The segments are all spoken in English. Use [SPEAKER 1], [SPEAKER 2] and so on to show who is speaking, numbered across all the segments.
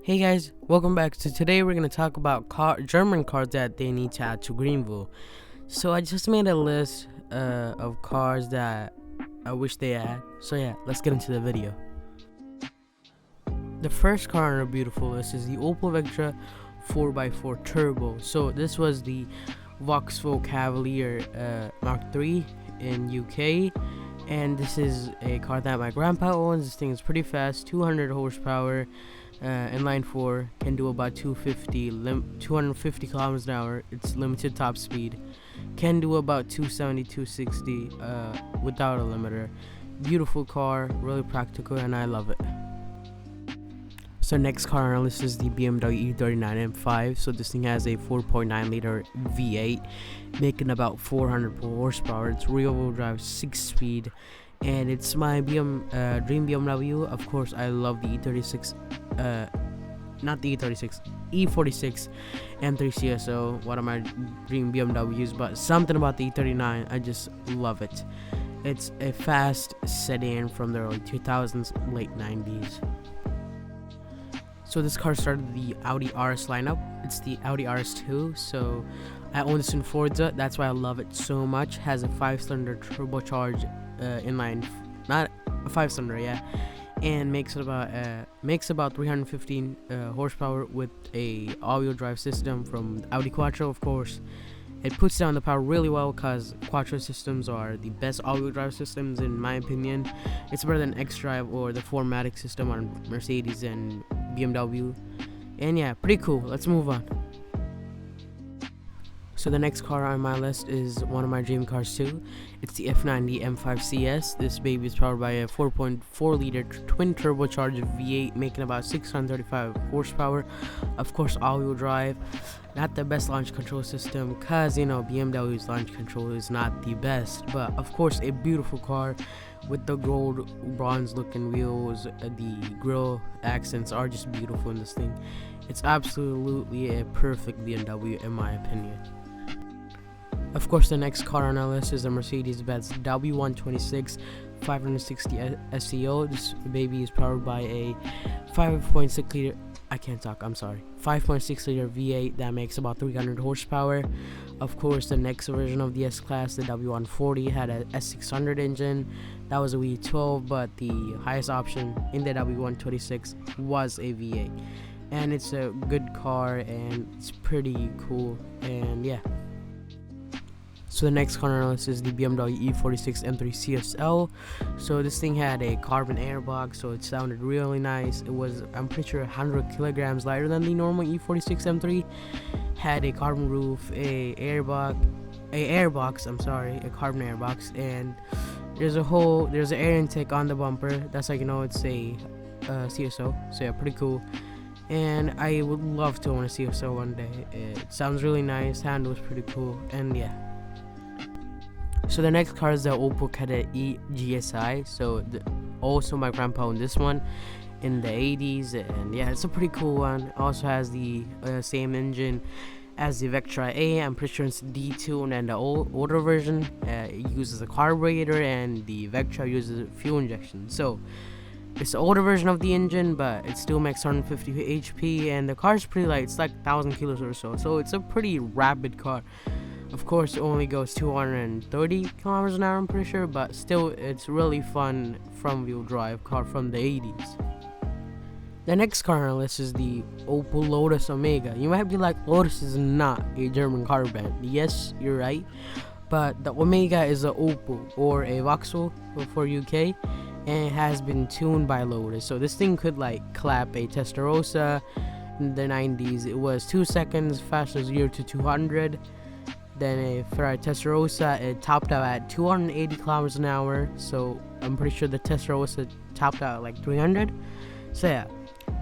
[SPEAKER 1] Hey guys, welcome back. So today we're gonna talk about German cars that they need to add to Greenville. So I just made a list of cars that I wish they had. So yeah, let's get into the video. The first car on our beautiful list is the Opel Vectra 4x4 Turbo. So this was the Volkswagen Cavalier Mark III in UK, and this is a car that my grandpa owns. This thing is pretty fast, 200 horsepower. Inline 4, can do about 250 kilometers an hour. It's limited top speed. Can do about 270, 260 without a limiter. Beautiful car, really practical, and I love it. So next car on our list is the BMW E39 M5. So this thing has a 4.9 liter V8, making about 400 horsepower. It's rear-wheel drive, 6-speed. And it's my dream BMW. Of course, I love the E36, not the E36, E46 M3 CSO, one of my dream BMWs. But something about the E39, I just love it. It's a fast sedan from the early 2000s, late 90s. So this car started the Audi RS lineup. It's the Audi RS2. So I own this in Forza. That's why I love it so much. Has a 5-cylinder turbocharged inline, not a 5-cylinder, yeah, and makes about 315 horsepower with a all-wheel drive system from Audi Quattro. Of course, it puts down the power really well because Quattro systems are the best all-wheel drive systems in my opinion. It's better than X-Drive or the 4MATIC system on Mercedes and BMW. And yeah, pretty cool. Let's move on. So the next car on my list is one of my dream cars too. It's the F90 M5 CS. This baby is powered by a 4.4 liter twin turbocharged V8, making about 635 horsepower. Of course, all-wheel drive. Not the best launch control system, cause BMW's launch control is not the best. But of course, a beautiful car with the gold bronze looking wheels. The grille accents are just beautiful in this thing. It's absolutely a perfect BMW in my opinion. Of course, the next car on our list is a MercedesBenz W126 560 SEO. This baby is powered by a 5.6 liter 5.6 liter V8 that makes about 300 horsepower. Of course, the next version of the S-Class, the W140, had a S600 engine. That was a V12, but the highest option in the W126 was a V8. And it's a good car, and it's pretty cool, and yeah. So the next car on our list is the BMW E46 M3 CSL. So this thing had a carbon airbox, so it sounded really nice. It was, I'm pretty sure, 100 kilograms lighter than the normal E46 M3. Had a carbon roof, a carbon airbox, and there's an air intake on the bumper. That's how you know it's a CSO. So yeah, pretty cool. And I would love to own a CSO one day. It sounds really nice, handles pretty cool, and yeah. So the next car is the Opel Kadett E GSI. So also my grandpa owned this one in the 80s, and yeah, it's a pretty cool one. Also has the same engine as the Vectra A. I'm pretty sure it's D2, and the older version it uses a carburetor, and the Vectra uses fuel injection. So it's the older version of the engine, but it still makes 150 HP, and the car's pretty light. It's like 1,000 kilos or so. So it's a pretty rapid car. Of course, it only goes 230 kilometers an hour, I'm pretty sure, but still, it's really fun front-wheel drive car from the 80s. The next car on our list is the Opel Lotus Omega. You might be like, Lotus is not a German car brand. Yes, you're right, but the Omega is a Opel or a Vauxhall for UK, and it has been tuned by Lotus. So this thing could clap a Testarossa in the 90s. It was 2 seconds faster 0 to 200. Then a Ferrari Testarossa, it topped out at 280 kilometers an hour. So I'm pretty sure the Testarossa topped out at 300. So yeah,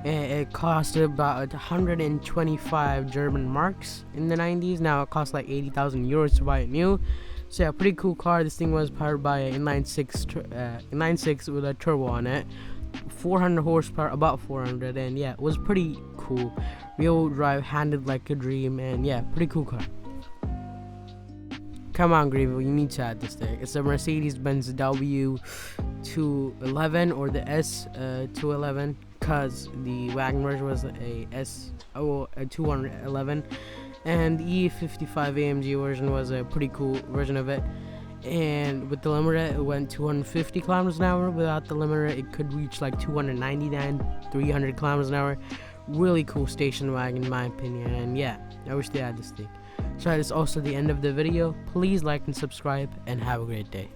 [SPEAKER 1] it cost about 125 German marks in the 90s. Now it costs 80,000 euros to buy it new. So yeah, pretty cool car. This thing was powered by an inline six with a turbo on it. 400 horsepower, about 400, and yeah, it was pretty cool. Real drive, handled like a dream, and yeah, pretty cool car. Come on, Greenville, you need to add this thing. It's a Mercedes-Benz W211 or the S211. because the wagon version was a 211, and the E55 AMG version was a pretty cool version of it. And with the limiter, it went 250 kilometers an hour. Without the limiter, it could reach like 299, 300 kilometers an hour. Really cool station wagon in my opinion, and yeah, I wish they had this thing. So that is also the end of the video. Please like and subscribe, and have a great day.